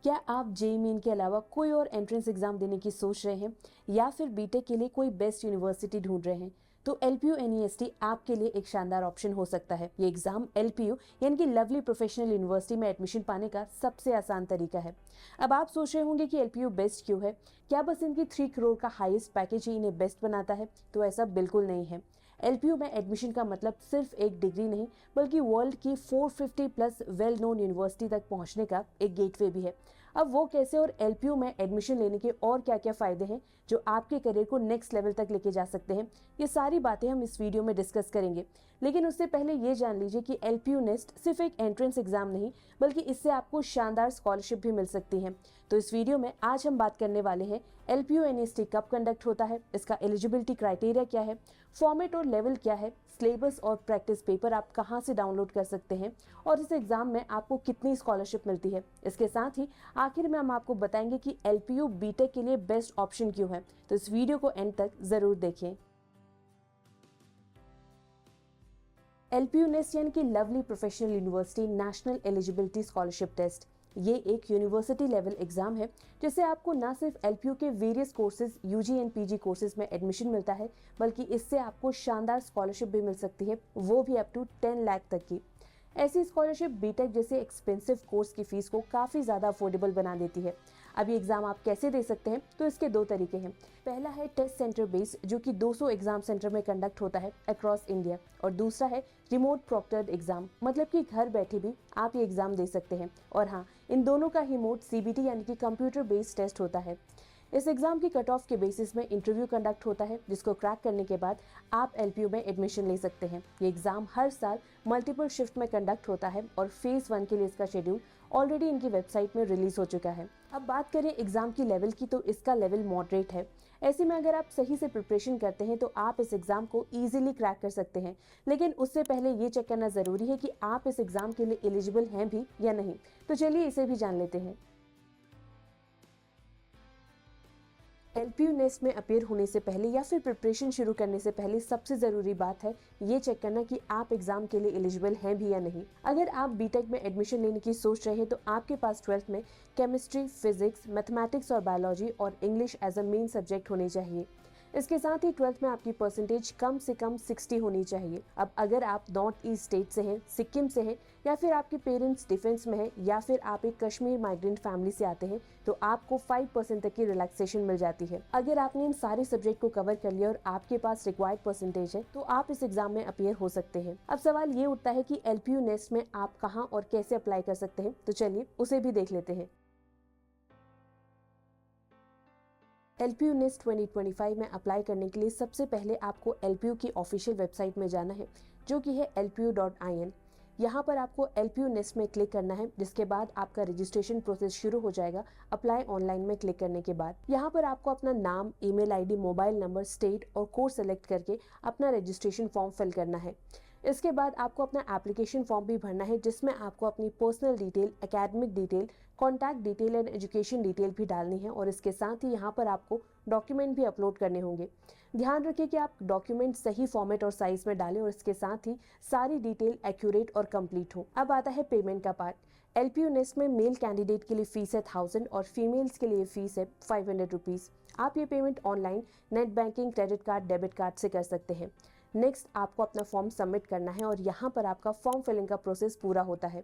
क्या आप JEE main के अलावा कोई और एंट्रेंस एग्जाम देने की सोच रहे हैं या फिर बीटेक के लिए कोई बेस्ट यूनिवर्सिटी ढूंढ रहे हैं तो LPU NEST आपके लिए एक शानदार ऑप्शन हो सकता है। ये एग्जाम LPU यानी कि लवली प्रोफेशनल यूनिवर्सिटी में एडमिशन पाने का सबसे आसान तरीका है। अब आप सोच रहे होंगे कि LPU बेस्ट क्यों है, क्या बस इनकी 3 करोड़ का हाईएस्ट पैकेज ही इन्हें बेस्ट बनाता है? तो ऐसा बिल्कुल नहीं है। LPU में एडमिशन का मतलब सिर्फ एक डिग्री नहीं बल्कि वर्ल्ड की 450 प्लस वेल नोन यूनिवर्सिटी तक पहुंचने का एक गेटवे भी है। अब वो कैसे और LPU में एडमिशन लेने के और क्या क्या फायदे हैं जो आपके करियर को नेक्स्ट लेवल तक लेके जा सकते हैं, ये सारी बातें हम इस वीडियो में डिस्कस करेंगे। लेकिन उससे पहले ये जान लीजिए कि LPU नेस्ट सिर्फ एक एंट्रेंस एग्जाम नहीं बल्कि इससे आपको शानदार स्कॉलरशिप भी मिल सकती है। तो इस वीडियो में आज हम बात करने वाले हैं LPU NEST कब कंडक्ट होता है, इसका एलिजिबिलिटी क्राइटेरिया क्या है, फॉर्मेट और लेवल क्या है, सिलेबस और प्रैक्टिस पेपर आप कहां से डाउनलोड कर सकते हैं और इस एग्जाम में आपको कितनी स्कॉलरशिप मिलती है। इसके साथ ही आखिर में हम आपको बताएंगे कि LPU बीटेक के लिए बेस्ट ऑप्शन क्यों है। तो इस वीडियो को एंड तक जरूर देखें। LPU नेस्ट यानी कि lovely professional university national eligibility scholarship test, ये एक यूनिवर्सिटी लेवल एग्जाम है जिससे आपको न सिर्फ LPU के various courses UG and PG courses में एडमिशन मिलता है बल्कि इससे आपको शानदार स्कॉलरशिप भी मिल सकती है, वो भी अप टू 10 लाख तक की। ऐसी स्कॉलरशिप बीटेक जैसे एक्सपेंसिव कोर्स की फीस को काफ़ी ज़्यादा अफोर्डेबल बना देती है। अब ये एग्जाम आप कैसे दे सकते हैं, तो इसके 2 तरीके हैं। पहला है टेस्ट सेंटर बेस्ड जो कि 200 एग्जाम सेंटर में कंडक्ट होता है अक्रॉस इंडिया, और दूसरा है रिमोट प्रॉक्टर्ड एग्जाम, मतलब कि घर बैठे भी आप ये एग्जाम दे सकते हैं। और हाँ, इन दोनों का ही मोड CBT यानी कि कंप्यूटर बेस्ड टेस्ट होता है। इस एग्जाम की कट ऑफ के बेसिस में इंटरव्यू कंडक्ट होता है जिसको क्रैक करने के बाद आप LPU में एडमिशन ले सकते हैं। ये एग्जाम हर साल मल्टीपल शिफ्ट में कंडक्ट होता है और फेज 1 के लिए इसका शेड्यूल ऑलरेडी इनकी वेबसाइट में रिलीज हो चुका है। अब बात करें एग्जाम की लेवल की, तो इसका लेवल मॉडरेट है। ऐसे में अगर आप सही से प्रिपरेशन करते हैं तो आप इस एग्जाम को इजीली क्रैक कर सकते हैं। लेकिन उससे पहले ये चेक करना जरूरी है कि आप इस एग्जाम के लिए एलिजिबल हैं भी या नहीं। तो चलिए इसे भी जान लेते हैं। LPU नेस्ट में अपीयर होने से पहले या फिर प्रिपरेशन शुरू करने से पहले सबसे ज़रूरी बात है ये चेक करना कि आप एग्जाम के लिए एलिजिबल हैं भी या नहीं। अगर आप बीटेक में एडमिशन लेने की सोच रहे हैं तो आपके पास 12th में केमिस्ट्री, फिजिक्स, मैथमेटिक्स और बायोलॉजी और English as a main subject होने चाहिए। इसके साथ ही 12th में आपकी परसेंटेज कम से कम 60 होनी चाहिए। अब अगर आप नॉर्थ ईस्ट स्टेट से हैं, सिक्किम से हैं, या फिर आपके पेरेंट्स डिफेंस में हैं, या फिर आप एक कश्मीर माइग्रेंट फैमिली से आते हैं तो आपको 5% तक की रिलैक्सेशन मिल जाती है। अगर आपने इन सारे सब्जेक्ट को कवर कर लिया और आपके पास रिक्वायर्ड परसेंटेज है तो आप इस एग्जाम में अपीयर हो सकते हैं। अब सवाल ये उठता है कि LPU नेस्ट में आप कहाँ और कैसे अप्लाई कर सकते हैं, तो चलिए उसे भी देख लेते हैं। LPU नेस्ट 2025 में अप्लाई करने के लिए सबसे पहले आपको LPU की ऑफिशियल वेबसाइट में जाना है जो कि है lpu.in। यहाँ पर आपको LPU नेस्ट में क्लिक करना है, जिसके बाद आपका रजिस्ट्रेशन प्रोसेस शुरू हो जाएगा। अप्लाई ऑनलाइन में क्लिक करने के बाद यहाँ पर आपको अपना नाम, email ID, mobile number, state और कोर्स सेलेक्ट करके अपना रजिस्ट्रेशन फॉर्म फिल करना है। इसके बाद आपको अपना एप्लीकेशन फॉर्म भी भरना है जिसमें आपको अपनी personal detail, academic detail, contact detail and education detail भी डालनी है, और इसके साथ ही यहाँ पर आपको डॉक्यूमेंट भी अपलोड करने होंगे। ध्यान रखिए कि आप डॉक्यूमेंट सही फॉर्मेट और साइज में डालें और इसके साथ ही सारी डिटेल एक्यूरेट और कंप्लीट हो। अब आता है पेमेंट का पार्ट। LPU नेस्ट में मेल कैंडिडेट के लिए फीस है 1000 और फीमेल्स के लिए फीस है 500 रुपीज़। आप ये payment online, net banking, credit card, debit card से कर सकते हैं। नेक्स्ट आपको अपना फॉर्म सबमिट करना है और यहाँ पर आपका फॉर्म फिलिंग का प्रोसेस पूरा होता है।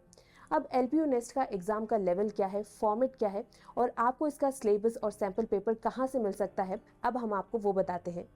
अब LPU नेस्ट का एग्जाम का लेवल क्या है, फॉर्मेट क्या है और आपको इसका सिलेबस और सैंपल पेपर कहाँ से मिल सकता है, अब हम आपको वो बताते हैं।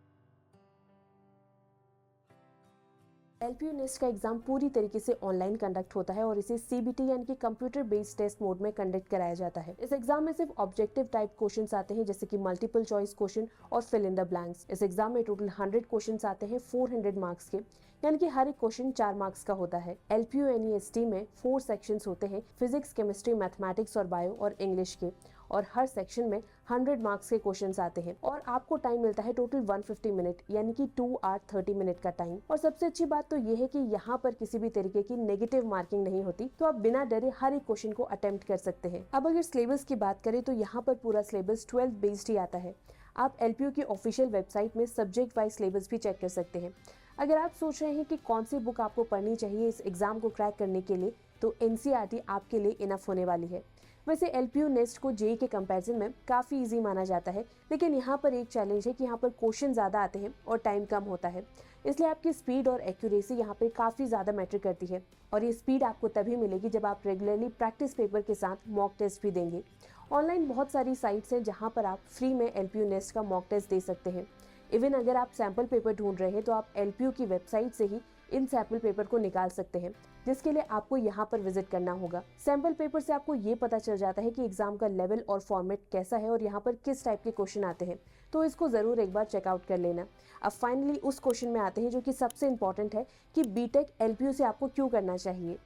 LPU नेस्ट का एग्जाम पूरी तरीके से ऑनलाइन कंडक्ट होता है और इसे CBT यानी कि कंप्यूटर बेस्ड टेस्ट मोड में कंडक्ट कराया जाता है। इस एग्जाम में सिर्फ ऑब्जेक्टिव टाइप क्वेश्चंस आते हैं जैसे कि मल्टीपल चॉइस क्वेश्चन और फिल इन द ब्लैंक्स। इस एग्जाम में टोटल 100 क्वेश्चंस आते हैं 400 मार्क्स के, यानी कि हर एक क्वेश्चन 4 मार्क्स का होता है। LPU NEST में 4 सेक्शंस होते हैं, फिजिक्स, केमिस्ट्री, मैथमेटिक्स और बायो और इंग्लिश के, और हर सेक्शन में 100 मार्क्स के क्वेश्चंस आते हैं और आपको टाइम मिलता है टोटल 150 मिनट यानी कि 2 आवर 30 मिनट का टाइम। और सबसे अच्छी बात तो ये है कि यहाँ पर किसी भी तरीके की नेगेटिव मार्किंग नहीं होती, तो आप बिना डरे हर एक क्वेश्चन को अटेम्प्ट कर सकते हैं। अब अगर सिलेबस की बात करें तो यहाँ पर पूरा सिलेबस 12th बेस्ड ही आता है। आप LPU की ऑफिशियल वेबसाइट में सब्जेक्ट वाइज सिलेबस भी चेक कर सकते हैं। अगर आप सोच रहे हैं कि कौन सी बुक आपको पढ़नी चाहिए इस एग्जाम को क्रैक करने के लिए, तो NCERT आपके लिए इनफ होने वाली है। वैसे LPU नेस्ट को जेईई के कंपैरिजन में काफ़ी इजी माना जाता है, लेकिन यहाँ पर एक चैलेंज है कि यहाँ पर क्वेश्चन ज़्यादा आते हैं और टाइम कम होता है, इसलिए आपकी स्पीड और एक्यूरेसी यहाँ पे काफ़ी ज़्यादा मैटर करती है। और ये स्पीड आपको तभी मिलेगी जब आप रेगुलरली प्रैक्टिस पेपर के साथ मॉक टेस्ट भी देंगे। ऑनलाइन बहुत सारी साइट्स हैं जहाँ पर आप फ्री में LPU नेस्ट का मॉक टेस्ट दे सकते हैं। इवन अगर आप सैम्पल पेपर ढूंढ रहे हैं तो आप LPU की वेबसाइट से ही इन सैम्पल पेपर को निकाल सकते हैं, जिसके लिए आपको यहाँ पर विजिट करना होगा। सैम्पल पेपर से आपको ये पता चल जाता है कि एग्जाम का लेवल और फॉर्मेट कैसा है और यहाँ पर किस टाइप के क्वेश्चन आते हैं, तो इसको ज़रूर एक बार चेकआउट कर लेना। अब फाइनली उस क्वेश्चन में आते हैं जो कि सबसे इंपॉर्टेंट है कि बीटेक LPU से आपको क्यों करना चाहिए।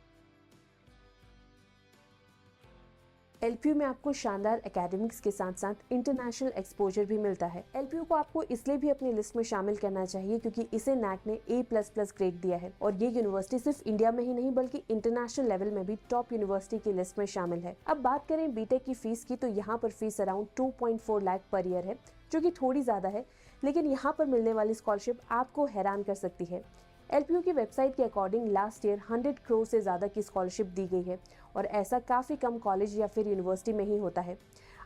LPU में आपको शानदार एकेडमिक्स के साथ साथ इंटरनेशनल एक्सपोजर भी मिलता है। LPU को आपको इसलिए भी अपनी लिस्ट में शामिल करना चाहिए क्योंकि इसे NAC ने A++ ग्रेड दिया है और ये यूनिवर्सिटी सिर्फ इंडिया में ही नहीं बल्कि इंटरनेशनल लेवल में भी टॉप यूनिवर्सिटी की लिस्ट में शामिल है। अब बात करें बीटेक की फीस की, तो यहाँ पर fees around 2.4 lakh per year है, जो कि थोड़ी ज़्यादा है, लेकिन यहाँ पर मिलने वाली स्कॉलरशिप आपको हैरान कर सकती है। LPU की वेबसाइट के अकॉर्डिंग लास्ट ईयर 100 करोड़ से ज़्यादा की स्कॉलरशिप दी गई है और ऐसा काफ़ी कम कॉलेज या फिर यूनिवर्सिटी में ही होता है।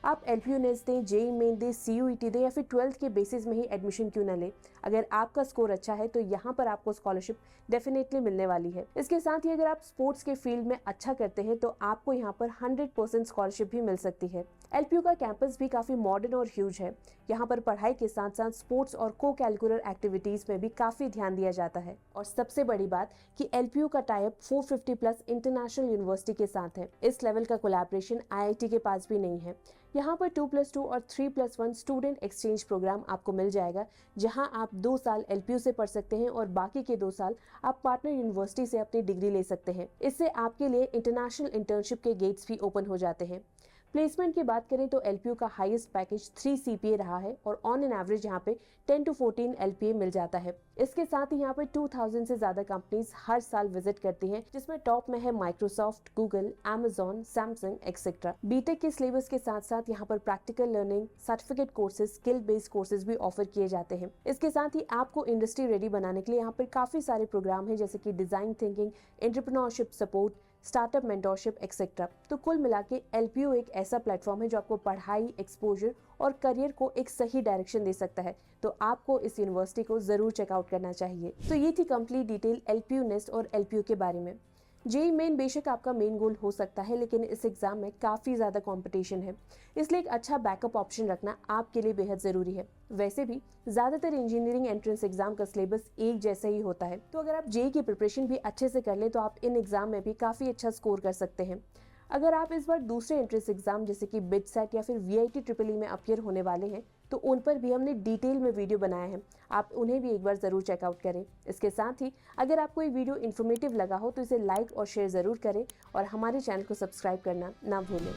आप LPU नेस्ट दें, जेईई मेन दें, CUET दें या फिर 12th के बेसिस में ही एडमिशन क्यों न लें, अगर आपका स्कोर अच्छा है तो यहाँ पर आपको स्कॉलरशिप डेफिनेटली मिलने वाली है। इसके साथ ही अगर आप स्पोर्ट्स के फील्ड में अच्छा करते हैं तो आपको यहाँ पर 100% स्कॉलरशिप भी मिल सकती है। LPU का कैंपस भी काफ़ी मॉडर्न और ह्यूज है। यहाँ पर पढ़ाई के साथ साथ स्पोर्ट्स और को कैरिकुलर एक्टिविटीज़ में भी काफ़ी ध्यान दिया जाता है। और सबसे बड़ी बात कि LPU का टाइप 450+ इंटरनेशनल यूनिवर्सिटी के साथ है। इस लेवल का कोलैबोरेशन IIT के पास भी नहीं है। यहाँ पर 2+2 और 3+1 स्टूडेंट एक्सचेंज प्रोग्राम आपको मिल जाएगा, जहाँ आप 2 साल LPU से पढ़ सकते हैं और बाकी के 2 साल आप पार्टनर यूनिवर्सिटी से अपनी डिग्री ले सकते हैं। इससे आपके लिए इंटरनेशनल इंटर्नशिप के गेट्स भी ओपन हो जाते हैं। प्लेसमेंट की बात करें तो LPU का हाईएस्ट पैकेज 3 CPA रहा है और ऑन एन एवरेज यहाँ पे 10 to 14 LPA मिल जाता है। इसके साथ ही यहाँ पे 2000 से ज़्यादा कंपनीज हर साल विजिट करती हैं, जिसमें टॉप में है Microsoft, Google, Amazon, Samsung etcetera. BTech के सिलेबस के साथ साथ यहाँ पर practical learning, certificate courses, skill based courses भी ऑफर किए जाते हैं। इसके साथ ही आपको इंडस्ट्री रेडी बनाने के लिए यहाँ पर काफ़ी सारे प्रोग्राम हैं, जैसे कि design thinking, entrepreneurship support, startup mentorship etcetera. तो कुल मिला के LPU एक ऐसा प्लेटफॉर्म है जो आपको पढ़ाई, एक्सपोजर और करियर को एक सही डायरेक्शन दे सकता है, तो आपको इस यूनिवर्सिटी को ज़रूर चेकआउट करना चाहिए। तो ये थी कंप्लीट डिटेल LPU नेस्ट और LPU के बारे में। जेईई मेन बेशक आपका मेन गोल हो सकता है, लेकिन इस एग्ज़ाम में काफ़ी ज़्यादा कंपटीशन है, इसलिए एक अच्छा बैकअप ऑप्शन रखना आपके लिए बेहद ज़रूरी है। वैसे भी ज़्यादातर इंजीनियरिंग एंट्रेंस एग्जाम का सिलेबस एक जैसा ही होता है, तो अगर आप जेईई की प्रिपरेशन भी अच्छे से कर लें तो आप इन एग्ज़ाम में भी काफ़ी अच्छा स्कोर कर सकते हैं। अगर आप इस बार दूसरे एंट्रेंस एग्जाम जैसे कि बिटसेट या फिर VIT EEE में अपियर होने वाले हैं, तो उन पर भी हमने डिटेल में वीडियो बनाया है, आप उन्हें भी एक बार ज़रूर चेकआउट करें। इसके साथ ही अगर आपको ये वीडियो इन्फॉर्मेटिव लगा हो तो इसे लाइक और शेयर ज़रूर करें और हमारे चैनल को सब्सक्राइब करना ना भूलें।